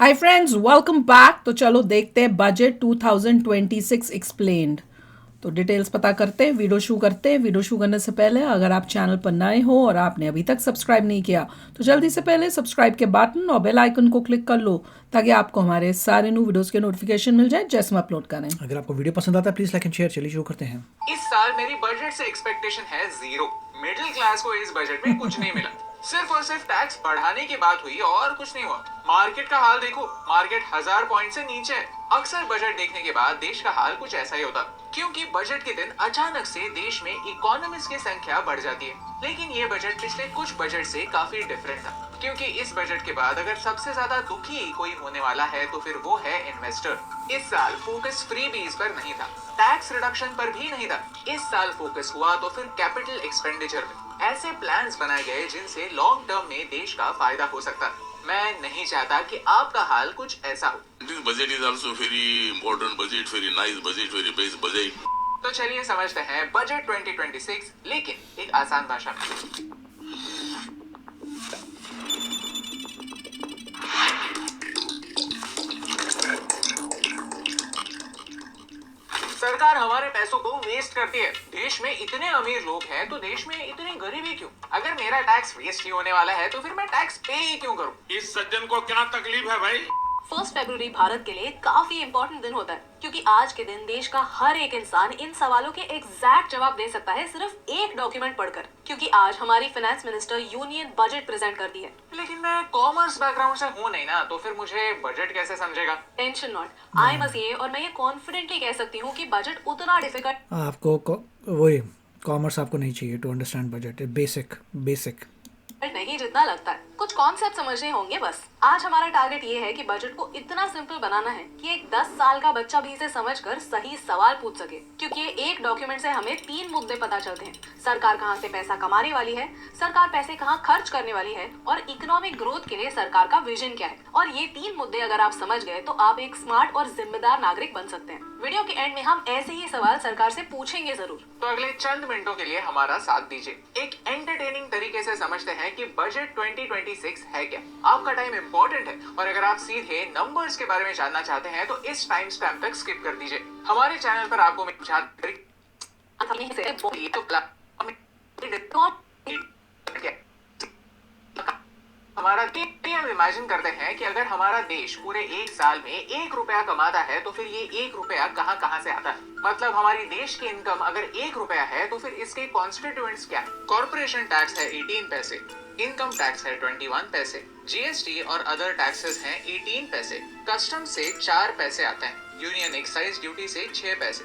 Hi friends, welcome back. तो चलो देखते हैं बजट 2026 एक्सप्लेन्ड। तो डिटेल्स पता करते हैं, वीडियो शुरू करते हैं। वीडियो शुरू करने से पहले अगर आप चैनल पर नए हो और आपने अभी तक सब्सक्राइब नहीं किया तो जल्दी से पहले सब्सक्राइब के बटन और बेल आइकन को क्लिक कर लो ताकि आपको हमारे सारे न्यू वीडियोस के नोटिफिकेशन मिल जाए जैसे हम अपलोड करें। अगर आपको वीडियो पसंद आता है प्लीज लाइक एंड शेयर। चलिए शुरू करते हैं। इस साल मेरी बजट से एक्सपेक्टेशन है 0। मिडिल क्लास को इस बजट में कुछ नहीं मिला। सिर्फ और सिर्फ टैक्स बढ़ाने की बात हुई और कुछ नहीं हुआ। मार्केट का हाल देखो, मार्केट 1000 पॉइंट से नीचे है। अक्सर बजट देखने के बाद देश का हाल कुछ ऐसा ही होता, क्योंकि बजट के दिन अचानक से देश में इकोनॉमिस्ट की संख्या बढ़ जाती है। लेकिन ये बजट पिछले कुछ बजट से काफी डिफरेंट था, क्योंकि इस बजट के बाद अगर सबसे ज्यादा दुखी कोई होने वाला है तो फिर वो है इन्वेस्टर। इस साल फोकस फ्रीबीज पर नहीं था, टैक्स रिडक्शन पर भी नहीं था। इस साल फोकस हुआ तो फिर कैपिटल एक्सपेंडिचर में। ऐसे प्लान्स बनाए गए जिनसे लॉन्ग टर्म में देश का फायदा हो सकता है। मैं नहीं चाहता कि आपका हाल कुछ ऐसा हो। This budget is also very important budget, very nice budget, very best budget. तो चलिए समझते हैं बजट 2026, लेकिन एक आसान भाषा में। सरकार हमारे पैसों को वेस्ट करती है। देश में इतने अमीर लोग हैं तो देश में इतनी गरीबी क्यों? अगर मेरा टैक्स वेस्ट ही होने वाला है तो फिर मैं टैक्स पे ही क्यों करूं? इस सज्जन को क्या तकलीफ है भाई? 1 फरवरी भारत के लिए काफी इम्पोर्टेंट दिन होता है, क्योंकि आज के दिन देश का हर एक इंसान इन सवालों के एग्जैक्ट जवाब दे सकता है सिर्फ एक डॉक्यूमेंट पढ़कर। क्योंकि आज हमारी finance minister union budget present करती है। लेकिन मैं कॉमर्स बैकग्राउंड से हूँ नहीं ना, तो फिर मुझे बजट कैसे समझेगा? टेंशन नॉट, आई बस ये और मैं ये कॉन्फिडेंटली कह सकती हूँ कि बजट उतना डिफिकल्ट आपको वही कॉमर्स आपको नहीं चाहिए टू अंडरस्टैंड बजट। बेसिक नहीं जितना लगता है। कुछ कॉन्सेप्ट समझने होंगे बस। आज हमारा टारगेट ये है कि बजट को इतना सिंपल बनाना है कि एक 10 साल का बच्चा भी इसे समझकर सही सवाल पूछ सके। क्योंकि ये एक डॉक्यूमेंट से हमें 3 मुद्दे पता चलते हैं। सरकार कहाँ से पैसा कमाने वाली है, सरकार पैसे कहाँ खर्च करने वाली है, और इकोनॉमिक ग्रोथ के लिए सरकार का विजन क्या है। और ये 3 मुद्दे अगर आप समझ गए तो आप एक स्मार्ट और जिम्मेदार नागरिक बन सकते हैं। वीडियो के एंड में हम ऐसे ही सवाल सरकार से पूछेंगे जरूर। तो अगले चंद मिनटों के लिए हमारा साथ दीजिए। एक एंटरटेनिंग तरीके से समझते हैं कि बजट 2026 है क्या। आपका टाइम इंपॉर्टेंट है और अगर आप सीधे नंबर्स के बारे में जानना चाहते हैं तो इस टाइम स्टैम्प तक स्किप कर दीजिए। हमारे चैनल पर आपको मैं हमारा हम इमेजिन करते हैं कि अगर हमारा देश पूरे एक साल में 1 रुपया कमाता है तो फिर ये 1 रुपया कहाँ से आता है। मतलब हमारी देश की इनकम अगर 1 रुपया है तो फिर इसके कॉन्स्टिट्यूएंट्स क्या है? कॉर्पोरेशन टैक्स है 18 पैसे, इनकम टैक्स है 21 पैसे, जीएसटी और अदर टैक्सेस हैं 18 पैसे, कस्टम से 4 पैसे आते हैं, यूनियन एक्साइज ड्यूटी से 6 पैसे,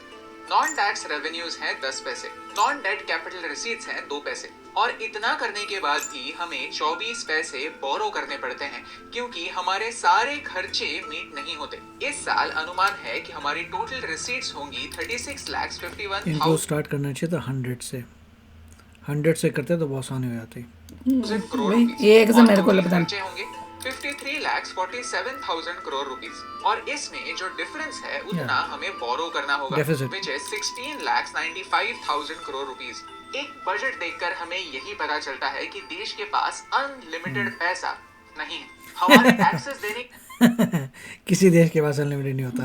नॉन टैक्स रेवेन्यूज हैं 10 पैसे, नॉन डेट कैपिटल रिसीट्स हैं 2 पैसे। और इतना करने के बाद भी हमें 24 पैसे बोरो करने पड़ते हैं, क्योंकि हमारे सारे खर्चे मीट नहीं होते। इस साल अनुमान है कि हमारी टोटल रिसीट्स होंगी 36,51,000। इनको स्टार्ट करना चाहिए था 100 से करते तो बहुत आसानी हो जाती। ये एक से मेरे को लगता है खर्चे होंगे 53,47,000 करोड़ रुपीस। और इसमें जो डिफरेंस है उतना हमें बोरो करना होगा, which is 16,95,000 करोड़ रुपीस। एक बजट देखकर हमें यही पता चलता है कि देश के पास अनलिमिटेड पैसा नहीं है। हमारे टैक्सेस देने किसी देश के पास अनलिमिटेड नहीं होता।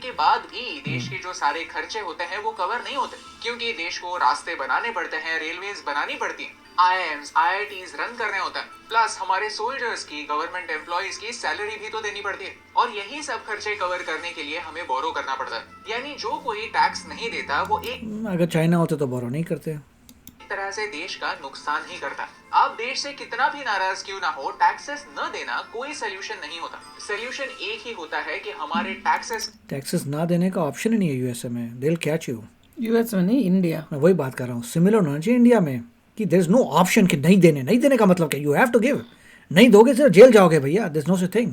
के बाद भी देश के जो सारे खर्चे होते हैं वो कवर नहीं होते, क्योंकि देश को रास्ते बनाने पड़ते हैं, रेलवेज बनानी पड़ती हैं, IIMs, IITs रन करने होता है, प्लस हमारे सोल्जर्स की, गवर्नमेंट एम्प्लॉइज की सैलरी भी तो देनी पड़ती है। और यही सब खर्चे कवर करने के लिए हमें बोरो करना पड़ता है। यानी जो कोई टैक्स नहीं देता वो एक अगर चाइना होते तो बोरो नहीं करते। तरह से देश का नुकसान ही करता है। आप देश से कितना भी नाराज क्यों ना हो, टैक्सेस न देना कोई सोल्यूशन नहीं होता। सोल्यूशन एक ही होता है कि हमारे टैक्सेस ना देने का ऑप्शन ही नहीं है यूएसए में। दिल क्या चाहिए? यूएस में नहीं, इंडिया। मैं वही बात कर रहा हूँ, सिमिलर होना चाहिए इंडिया में कि देयर इज नो ऑप्शन कि नहीं देने का मतलब क्या? You have to give. नहीं दोगे सिर्फ जेल जाओगे भैया। There is no such thing.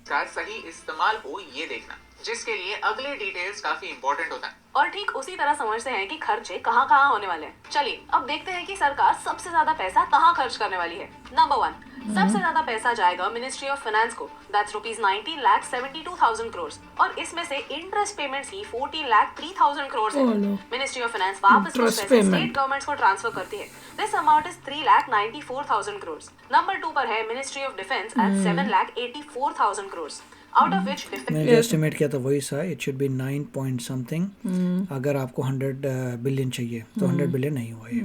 का सही इस्तेमाल हो ये देखना, जिसके लिए अगले डिटेल्स काफी इंपॉर्टेंट होता है। और ठीक उसी तरह समझते हैं कि खर्चे कहाँ कहाँ होने वाले हैं। चलिए अब देखते हैं कि सरकार सबसे ज्यादा पैसा कहाँ खर्च करने वाली है। नंबर 1, सबसे ज्यादा पैसा जाएगा मिनिस्ट्री ऑफ फाइनेंस को, दैट्स ₹19,72,000 करोड़। और इसमें से इंटरेस्ट पेमेंट्स ही 14,03,000 करोड़ है। मिनिस्ट्री ऑफ फाइनेंस वापस कुछ पैसे स्टेट गवर्नमेंट्स को ट्रांसफर करती है। This amount is 3,94,000 crore. Number 2 पर है ministry of defence at 7,84,000 crore. out of which 50 मैंने जो एस्टिमेट किया था वही सा, it should be 9 point something. अगर आपको 100 बिलियन चाहिए तो 100 बिलियन नहीं हुआ ये।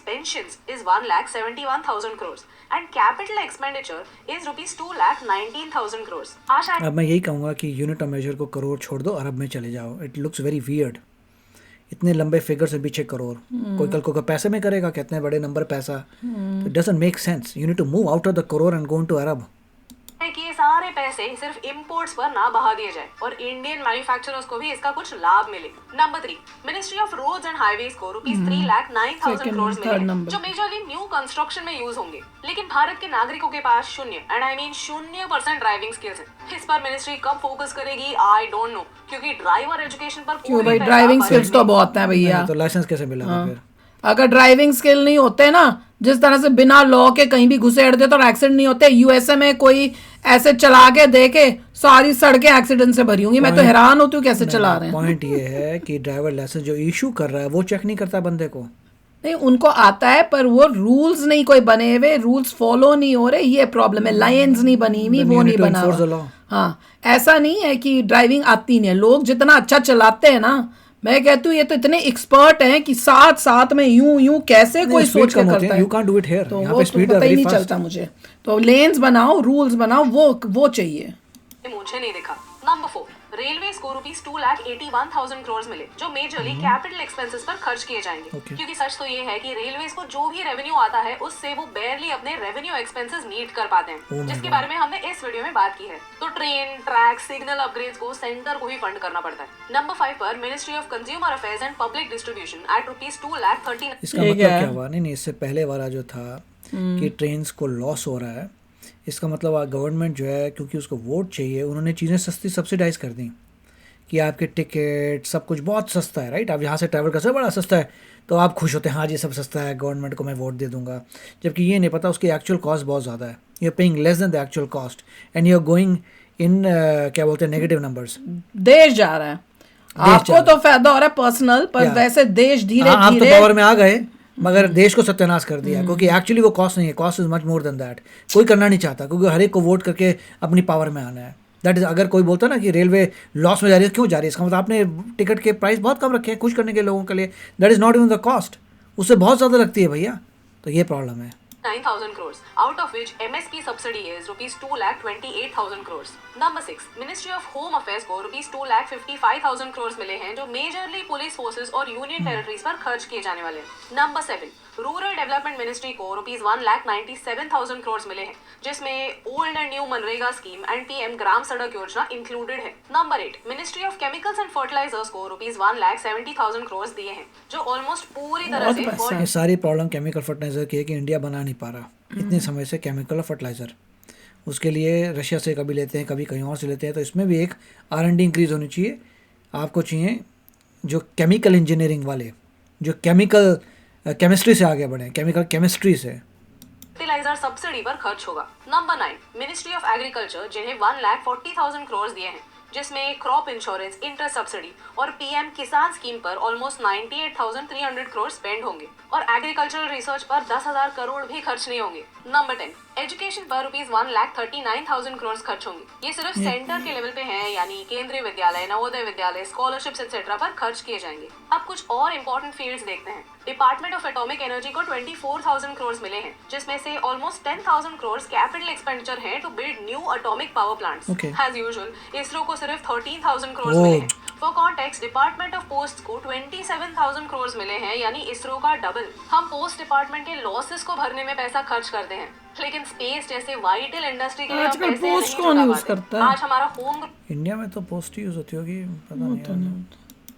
pensions is 1,71,000 crores and capital expenditure is rupees 2,19,000 crores. आशा है अब मैं यही कहूँगा कि यूनिट ऑफ मेजर को करोड़ छोड़ दो, अरब में चले जाओ। इट लुक्स वेरी वियर्ड, इतने लंबे फिगर से पीछे करोड़। कोई कल को पैसे में करेगा, कितने बड़े नंबर पैसा, it doesn't make sense. You need to move out of the crore and go into arab. कि ये सारे पैसे सिर्फ इंपोर्ट्स पर ना बहा दिए जाए और इंडियन मैन्युफैक्चरर्स को भी इसका कुछ लाभ मिले। Number 3, ministry of roads and highways को रुपीस 3,09,000 करोड़ मिले जो मेजरली न्यू कंस्ट्रक्शन में यूज होंगे, लेकिन भारत के नागरिकों के पास 0% ड्राइविंग स्किल्स है। इस पर मिनिस्ट्री कब फोकस करेगी आई डोंट नो, क्योंकि ड्राइवर एजुकेशन पर क्यों भाई, ड्राइविंग स्किल्स तो बहुत हैं भैया। तो लाइसेंस कैसे मिला था फिर? अगर ड्राइविंग स्किल नहीं होते ना, जिस तरह से बिना लॉ के कहीं भी घुसे अड़ देते और एक्सीडेंट नहीं होते। यूएसए में कोई ऐसे चला के देखे सारी सड़कें एक्सीडेंट से भरी होंगी। मैं तो हैरान होती हूँ कैसे चला रहे हैं। पॉइंट ये है कि ड्राइवर लाइसेंस जो इशू कर रहा है वो चेक नहीं करता बंदे को। नहीं, उनको आता है पर वो रूल्स नहीं कोई बने हुए, रूल्स फॉलो नहीं हो रहे, ये प्रॉब्लम है। लाइंस नहीं बनी हुई, वो नहीं बना हुआ। हाँ, ऐसा नहीं है कि ड्राइविंग आती नहीं है। लोग जितना अच्छा चलाते हैं ना, मैं कहती हूँ ये तो इतने एक्सपर्ट हैं कि साथ में यूं कैसे कोई सोच कर करता है। You can't do it here, तो यहाँ वो पे तो स्पीड पता ही नहीं फास्ट। चलता मुझे। तो लेन्स बनाओ, रूल्स बनाओ, वो चाहिए। मुझे नहीं दिखा। नंबर 4, रेलवे को रुपीस 2,81,000 करोड़ मिले जो मेजरली कैपिटल एक्सपेंसेस पर खर्च किए जाएंगे। क्योंकि सच तो ये है कि रेलवे को जो भी रेवेन्यू आता है उससे वो बेयरली अपने रेवेन्यू एक्सपेंसेस मीट कर पाते हैं, जिसके बारे में हमने इस वीडियो में बात की है। तो ट्रेन, ट्रैक, सिग्नल अपग्रेड्स को सेंटर को ही फंड करना पड़ता है। नंबर 5 पर ministry of consumer affairs and public distribution at rupees 2,13,000। इसका मतलब क्या हुआ? नहीं, इससे पहले वाला जो था कि ट्रेन्स को लॉस हो रहा है, इसका मतलब गवर्नमेंट जो है क्योंकि उसको वोट चाहिए, उन्होंने चीज़ें सस्ती सब्सिडाइज कर दी कि आपके टिकट सब कुछ बहुत सस्ता है। राइट, आप यहाँ से ट्रैवल कर सकते, बड़ा सस्ता है, तो आप खुश होते हैं, हाँ जी सब सस्ता है, गवर्नमेंट को मैं वोट दे दूंगा। जबकि ये नहीं पता उसकी एक्चुअल कॉस्ट बहुत ज़्यादा है। You are paying less than the actual cost and you are going in क्या बोलते हैं नेगेटिव नंबर्स। देश जा रहा है, आपको तो फायदा हो रहा है पर्सनल, पर वैसे देश धीरे धीरे आप तो पावर में आ गए मगर देश को सत्यानाश कर दिया, क्योंकि एक्चुअली वो कॉस्ट नहीं है, cost is much more than that. कोई करना नहीं चाहता क्योंकि हर एक को वोट करके अपनी पावर में आना है। दैट इज, अगर कोई बोलता ना कि रेलवे लॉस में जा रही है, क्यों जा रही है, इसका मतलब आपने टिकट के प्राइस बहुत कम रखे हैं खुश करने के लोगों के लिए। That is not even the cost, उससे बहुत ज़्यादा लगती है भैया, तो ये प्रॉब्लम है। 9,000 crores, out of which MSP subsidy is rupees 2,28,000 crores. Number 6, Ministry of Home Affairs को rupees 2,55,000 crores मिले हैं जो मेजरली पुलिस फोर्सेस और यूनियन टेरिटरीज पर खर्च किए जाने वाले हैं। नंबर 7, रूरल डेवलपमेंट मिनिस्ट्री को रुपीस 1,97,000 करोड़ मिले हैं, जिसमें old and new MNREGA scheme and PM Gram Sadak Yojana included है। Number 8, ministry of chemicals and fertilizers को रुपीस 1,70,000 करोड़ दिए हैं, जो ऑलमोस्ट पूरी तरह से ये सारी प्रॉब्लम केमिकल फर्टिलाइजर की है कि इंडिया बना नहीं पा रहा इतने समय से केमिकल और फर्टिलाइजर। उसके लिए रशिया से कभी लेते हैं, कभी कहीं और से लेते हैं, तो इसमें भी एक R&D इंक्रीज होनी चाहिए। आपको चाहिए जो केमिकल इंजीनियरिंग वाले, जो केमिस्ट्री से आगे बढ़े, केमिकल केमिस्ट्री से। फर्टिलाइजर सब्सिडी पर खर्च होगा। नंबर 9, मिनिस्ट्री ऑफ एग्रीकल्चर जिन्हें 1,40,000 करोड़ दिए हैं, जिसमें क्रॉप इंश्योरेंस, इंटरेस्ट सब्सिडी और पीएम किसान स्कीम पर ऑलमोस्ट 98,300 करोड़ स्पेंड होंगे और एग्रीकल्चरल रिसर्च पर 10,000 करोड़ भी खर्च नहीं होंगे। नंबर 10, एजुकेशन पर रुपीस 1,39,000 करोड़ खर्च होंगे। ये सिर्फ सेंटर के लेवल पे हैं, यानी केंद्रीय विद्यालय, नवोदय विद्यालय, स्कॉलरशिप्स एक्सेट्रा पर खर्च किए जाएंगे। अब कुछ और इंपॉर्टेंट फील्ड्स देखते हैं। डिपार्टमेंट ऑफ एटॉमिक एनर्जी को 24,000 करोड़ मिले हैं, जिसमें से ऑलमोस्ट 10,000 करोड़ कैपिटल एक्सपेंडिचर है to build new atomic power plants. As usual ISRO को सिर्फ 13,000 करोड़ मिले हैं। For context, department of post को 27,000 करोड़ मिले हैं, यानी इसरो का डबल। हम पोस्ट डिपार्टमेंट के लॉसेस को भरने में पैसा खर्च करते हैं, लेकिन स्पेस जैसे वाइटल इंडस्ट्री के लिए हम पैसे नहीं जुटा पाते। आज हमारा होम इंडिया में तो पोस्ट यूज होती होगी, पता नहीं।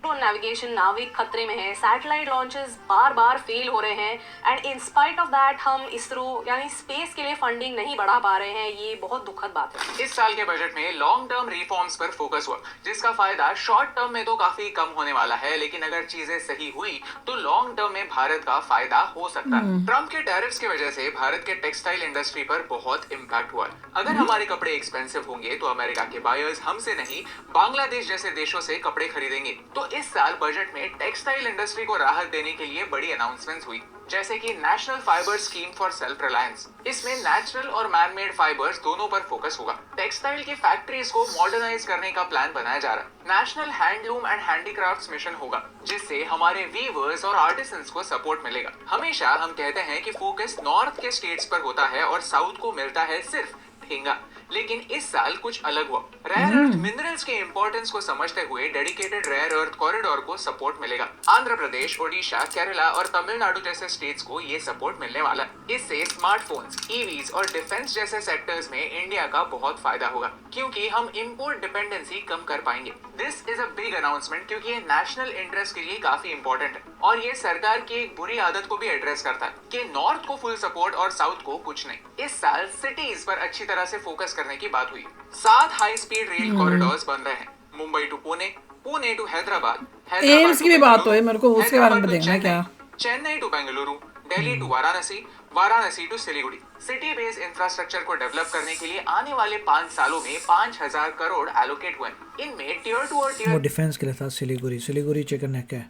नेविगेशन नाविक खतरे में है, सैटेलाइट लॉन्चेस बार फेल हो रहे हैं and in spite of that हम इसरो यानी स्पेस के लिए फंडिंग नहीं बढ़ा पा रहे हैं। ये बहुत दुखद बात है। इस साल के बजट में लॉन्ग टर्म रिफॉर्म्स पर फोकस हुआ, जिसका फायदा शॉर्ट टर्म में तो काफी कम होने वाला है, लेकिन अगर चीजें सही हुई तो लॉन्ग टर्म में भारत का फायदा हो सकता है। ट्रम्प के टैरिफ्स की वजह से भारत के टेक्सटाइल इंडस्ट्री पर बहुत इम्पैक्ट हुआ है। अगर हमारे कपड़े एक्सपेंसिव होंगे तो अमेरिका के बायर्स हमसे नहीं बांग्लादेश जैसे देशों से कपड़े खरीदेंगे। तो इस साल बजट में टेक्सटाइल इंडस्ट्री को राहत देने के लिए बड़ी अनाउंसमेंट्स हुई, जैसे कि national fibre scheme for self reliance. इसमें नेचुरल और मैन मेड फाइबर्स दोनों पर फोकस होगा। टेक्सटाइल की फैक्ट्रीज को मॉडर्नाइज करने का प्लान बनाया जा रहा है। National handloom and handicrafts mission होगा, जिससे हमारे वीवर्स और आर्टिसंस को सपोर्ट मिलेगा। हमेशा हम कहते हैं कि फोकस नॉर्थ के स्टेट्स पर होता है और साउथ को मिलता है सिर्फ ठेंगा, लेकिन इस साल कुछ अलग हुआ। रेयर अर्थ मिनरल्स के इंपॉर्टेंस को समझते हुए डेडिकेटेड रेयर अर्थ कॉरिडोर को सपोर्ट मिलेगा। आंध्र प्रदेश, ओडिशा, केरला और तमिलनाडु जैसे स्टेट्स को ये सपोर्ट मिलने वाला है। इससे स्मार्टफोन्स, ईवीज और डिफेंस जैसे सेक्टर्स में इंडिया का बहुत फायदा होगा, क्योंकि हम इंपोर्ट डिपेंडेंसी कम कर पाएंगे। This is a big announcement, क्योंकि ये नेशनल इंटरेस्ट के लिए काफी इंपॉर्टेंट है और ये सरकार की एक बुरी आदत को भी एड्रेस करता है कि नॉर्थ को फुल सपोर्ट और साउथ को कुछ नहीं। इस साल सिटीज पर अच्छी तरह से फोकस करने की बात हुई। 7 हाई स्पीड रेल कॉरिडोर्स बन रहे हैं, मुंबई टू पुणे, पुणे टू हैदराबाद, एम्स की भी बात हो है, मेरे को उसके बारे में देखना है क्या। Chennai to Bengaluru, Delhi to Varanasi, Varanasi to Siliguri. City based infrastructure को डेवलप करने के लिए आने वाले 5 सालों में 5000 करोड़ एलोकेट हुए। इनमें टियर 2 और वो टियर डिफेंस के लिए था। सिलीगुड़ी चिकन नेक है,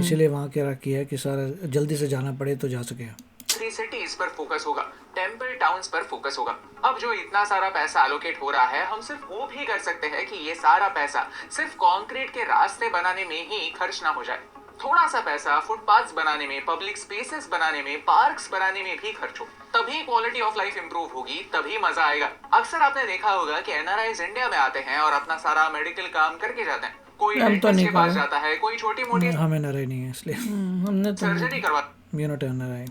इसीलिए वहाँ क्या किया है कि सारा जल्दी से जाना पड़े तो जा सके। 3 सिटीज पर फोकस होगा, टेम्पल टाउन्स पर फोकस होगा। अब जो इतना सारा पैसा एलोकेट हो रहा है, हम सिर्फ होप ही कर सकते हैं कि ये सारा पैसा सिर्फ कंक्रीट के रास्ते बनाने में ही खर्च ना हो जाए। थोड़ा सा पैसा फुटपाथ्स बनाने में, पब्लिक स्पेसेस बनाने में, पार्क्स बनाने में भी खर्च हो, तभी क्वालिटी ऑफ लाइफ इंप्रूव होगी, तभी मजा आएगा। अक्सर आपने देखा होगा कि एनआरआईज इंडिया में आते हैं और अपना सारा मेडिकल काम करके जाते हैं। कोई हम तो डेंटिस्ट नहीं के पास कर रहे। जाता है, कोई छोटी मोटी हमें नराई नहीं है, इसलिए हमने तो सर्जरी करवा। यू नॉट नराई।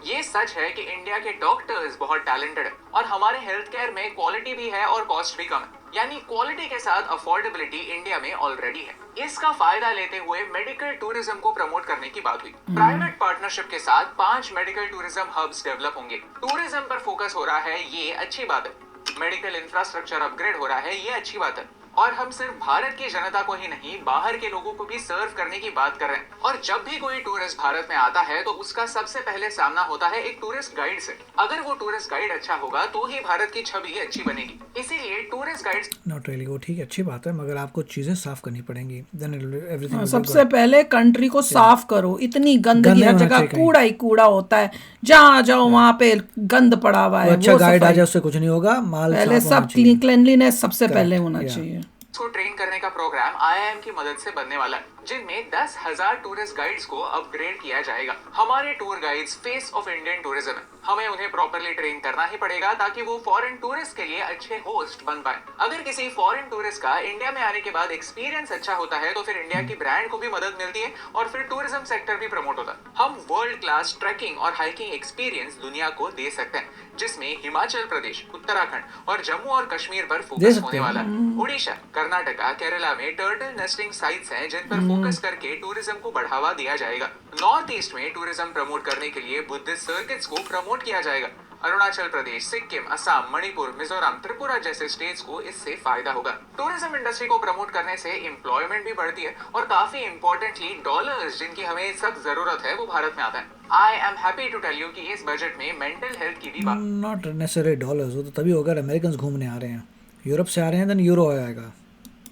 ये सच है कि इंडिया के डॉक्टर्स बहुत टैलेंटेड है और हमारे हेल्थ केयर में क्वालिटी भी है और कॉस्ट भी कम है। यानी क्वालिटी के साथ अफोर्डेबिलिटी इंडिया में ऑलरेडी है। इसका फायदा लेते हुए मेडिकल टूरिज्म को प्रमोट करने की बात हुई। प्राइवेट पार्टनरशिप के साथ 5 मेडिकल टूरिज्म हब्स डेवलप होंगे। टूरिज्म पर फोकस हो रहा है, ये अच्छी बात है। मेडिकल इंफ्रास्ट्रक्चर अपग्रेड हो रहा है, ये अच्छी बात है। और हम सिर्फ भारत की जनता को ही नहीं, बाहर के लोगों को भी सर्व करने की बात कर रहे हैं। और जब भी कोई टूरिस्ट भारत में आता है तो उसका सबसे पहले सामना होता है एक टूरिस्ट गाइड से। अगर वो टूरिस्ट गाइड अच्छा होगा तो ही भारत की छवि अच्छी बनेगी। इसीलिए टूरिस्ट गाइड नॉट रियली, वो ठीक है, अच्छी बात है, मगर आपको चीज़ें साफ करनी पड़ेंगी। देन एवरीथिंग सबसे पहले कंट्री को साफ करो। इतनी गंदगी, गंदे हर होना जगह चाहिए कहीं। कूड़ा ही कूड़ा होता है, जहाँ जाओ वहाँ पे गंद पड़ा हुआ है। अच्छा वो गाइड आ सफाई। जाए उससे कुछ नहीं होगा, माल पहले साफ होना सब चाहिए। क्लीनलीनेस सबसे पहले होना yeah. चाहिए। को ट्रेन करने का प्रोग्राम आईआईएम की मदद से बनने वाला है, जिनमें 10,000 टूरिस्ट गाइड्स को अपग्रेड किया जाएगा। हमारे tour guides face of Indian tourism है। हमें उन्हें प्रॉपर्ली ट्रेन करना ही पड़ेगा ताकि वो फॉरेन टूरिस्ट के लिए अच्छे होस्ट बन पाए। अगर किसी फॉरेन टूरिस्ट का इंडिया में आने के बाद एक्सपीरियंस अच्छा होता है तो फिर इंडिया की ब्रांड को भी मदद मिलती है और फिर टूरिज्म सेक्टर भी प्रमोट होता है। हम वर्ल्ड क्लास ट्रैकिंग और हाइकिंग एक्सपीरियंस दुनिया को दे सकते हैं, जिसमें हिमाचल प्रदेश, उत्तराखंड और जम्मू और कश्मीर पर फोकस होने वाला है। उड़ीसा, कर्नाटका, केरला में टर्टल नेस्टिंग साइट्स हैं जिन पर फोकस करके टूरिज्म को बढ़ावा दिया जाएगा। नॉर्थ ईस्ट में टूरिज्म प्रमोट करने के लिए बुद्धिस्ट सर्किट्स को प्रमोट किया जाएगा। अरुणाचल प्रदेश, सिक्किम, असम, मणिपुर, मिजोरम, त्रिपुरा जैसे स्टेट्स को इससे फायदा होगा। टूरिज्म इंडस्ट्री को प्रमोट करने से एम्प्लॉयमेंट भी बढ़ती है और काफी इंपॉर्टेंटली डॉलर्स, जिनकी हमें सब जरूरत है, वो भारत में आता है। I am happy to tell you कि इस बजट में मेंटल हेल्थ की भी बात नॉट नेसेसरी डॉलर्स, वो तो तभी होगा अमेरिकन घूमने आ रहे हैं, यूरोप से आ रहे हैं, देन यूरो आएगा।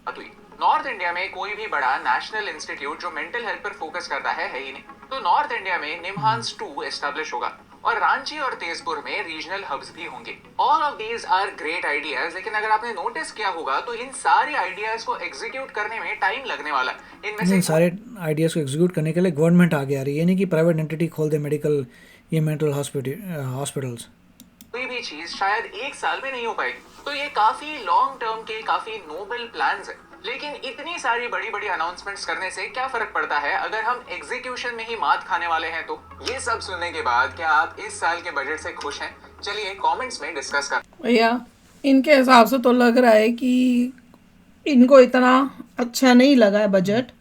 हुई। नॉर्थ इंडिया में कोई भी बड़ा नेशनल इंस्टीट्यूट जो मेंटल हेल्थ पर फोकस करता है ही नहीं। तो नॉर्थ इंडिया में निम्हांस 2 एस्टैब्लिश होगा और रांची और तेजपुर में रीजनल हब्स भी होंगे। All of these are great ideas, लेकिन अगर आपने नोटिस किया होगा तो इन सारे आइडियाज को एग्जीक्यूट करने में टाइम लगने वाला है। इनमें इन से सारे आइडियाज़ को एग्जीक्यूट करने के लिए गवर्नमेंट आगे आ रही है, ये नहीं कि प्राइवेट एंटिटी खोल दे मेडिकल ये मेंटल हॉस्पिटल्स। कोई भी चीज शायद 1 साल में नहीं हो पाएगी। तो ये काफी लॉन्ग टर्म के काफी नोबल प्लान्स है, लेकिन इतनी सारी बड़ी बड़ी अनाउंसमेंट्स करने से क्या फर्क पड़ता है अगर हम एग्जीक्यूशन में ही मात खाने वाले हैं। तो ये सब सुनने के बाद क्या आप इस साल के बजट से खुश हैं? चलिए कमेंट्स में डिस्कस कर। भैया इनके हिसाब से तो लग रहा है कि इनको इतना अच्छा नहीं लगा है बजट।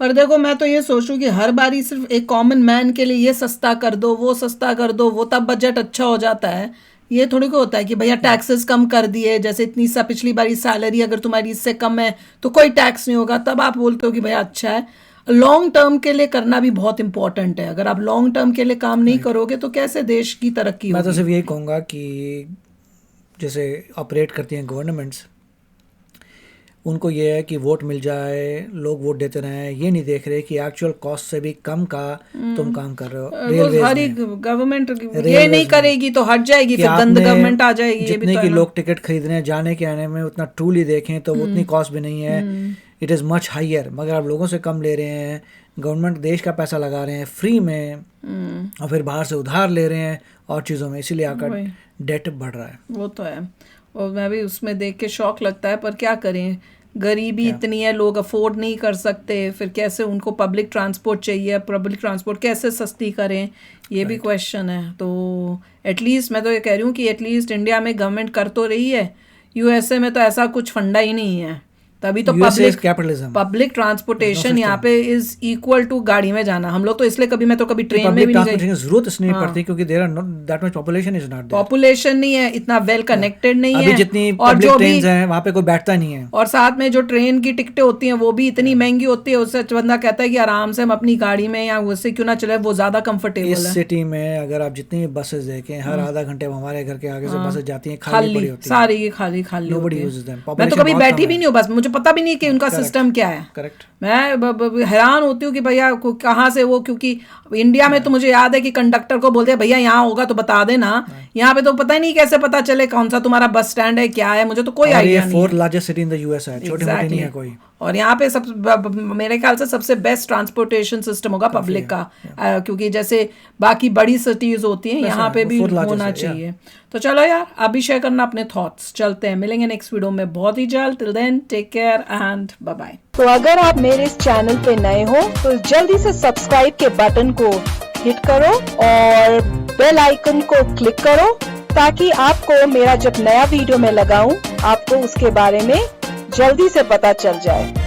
पर देखो, मैं तो ये सोचूं कि हर बारी सिर्फ एक कॉमन मैन के लिए ये सस्ता कर दो, वो सस्ता कर दो, वो तब बजट अच्छा हो जाता है। ये थोड़ी को होता है कि भैया टैक्सेस कम कर दिए, जैसे इतनी सा पिछली बारी सैलरी अगर तुम्हारी इससे कम है तो कोई टैक्स नहीं होगा, तब आप बोलते हो कि भैया अच्छा है। लॉन्ग टर्म के लिए करना भी बहुत इंपॉर्टेंट है। अगर आप लॉन्ग टर्म के लिए काम नहीं करोगे तो कैसे देश की तरक्की मैं तो होगी। सिर्फ यही कहूँगा कि जैसे ऑपरेट करती हैं गवर्नमेंट्स, उनको ये है कि वोट मिल जाए, लोग वोट देते रहें, ये नहीं देख रहे कि एक्चुअल कॉस्ट से भी कम का तुम काम कर रहे हो। वो हर एक गवर्नमेंट ये नहीं करेगी तो हट जाएगी, फिर गंद गवर्नमेंट आ जाएगी। ये भी जितने तो की है ना। लोग टिकट खरीदने जाने के आने में उतना ट्रूली देखें तो उतनी कॉस्ट भी नहीं है, इट इज़ मच हायर, मगर आप लोगों से कम ले रहे हैं, गवर्नमेंट देश का पैसा लगा रहे हैं फ्री में और फिर बाहर से उधार ले रहे हैं और चीज़ों में, इसीलिए आपका वही। डेट बढ़ रहा है। वो तो है, और मैं भी उसमें देख के शौक लगता है, पर क्या करें, गरीबी इतनी है, लोग अफोर्ड नहीं कर सकते, फिर कैसे उनको पब्लिक ट्रांसपोर्ट चाहिए, पब्लिक ट्रांसपोर्ट कैसे सस्ती करें, ये भी क्वेश्चन है। तो एटलीस्ट मैं तो ये कह रही हूँ कि एटलीस्ट इंडिया में गवर्नमेंट कर तो रही है, यूएसए में तो ऐसा कुछ फंडा ही नहीं है, तभी तो USA is capitalism. Public transportation यहाँ पे इज इक्वल टू गाड़ी में जाना। हम लोग तो इसलिए कभी, मैं तो कभी ट्रेन में भी नहीं गई, ट्रांसपोर्टेशन की जरूरत इसलिए नहीं पड़ती क्योंकि there are not that much population is not there. Population नहीं है, इतना वेल कनेक्टेड नहीं अभी है, जितनी और पब्लिक जो भी ट्रेन्स हैं वहाँ पे कोई बैठता नहीं है। और साथ में जो ट्रेन की टिकटें होती हैं वो भी इतनी महंगी होती है, उससे बंदा कहता है कि आराम से हम अपनी गाड़ी में या उससे क्यों ना चले, वो ज्यादा कंफर्टेबल इस है। सिटी में अगर आप जितनी बसेस देखें, हर आधा घंटे में हमारे घर के आगे से बसेस जाती हैं, खाली पड़ी खाली, होती हैं। सारी की खाली खाली Nobody होती uses them. है। मैं तो Population कभी बहुत बैठी कम भी है। नहीं हूँ, बस मुझे पता भी नहीं कि उनका सिस्टम क्या है। करेक्ट। मैं हैरान होती हूँ कि भैया कहाँ से वो, क्योंकि इंडिया में तो मुझे याद है कि कंडक्टर को बोलते हैं भैया यहाँ होगा तो बता देना, यहाँ पे तो पता ही नहीं कैसे पता चले कौन सा तुम्हारा बस स्टैंड है, क्या है, मुझे तो कोई और ये आइडिया नहीं है। 4th largest city in the US है, छोटी मोटी नहीं है कोई। और यहाँ पे मेरे ख्याल से सबसे बेस्ट ट्रांसपोर्टेशन सिस्टम होगा पब्लिक का, क्योंकि जैसे बाकी बड़ी सिटीज होती हैं यहाँ पे भी होना चाहिए। तो चलो यार, आप भी शेयर करना अपने थॉट्स। चलते हैं, मिलेंगे नेक्स्ट वीडियो में बहुत ही जल्द। Till then take care and bye bye. तो अगर आप मेरे इस चैनल पे नए हो तो जल्दी से सब्सक्राइब के बटन को हिट करो और बेल आइकन को क्लिक करो, ताकि आपको मेरा जब नया वीडियो मैं लगाऊं आपको उसके बारे में जल्दी से पता चल जाए।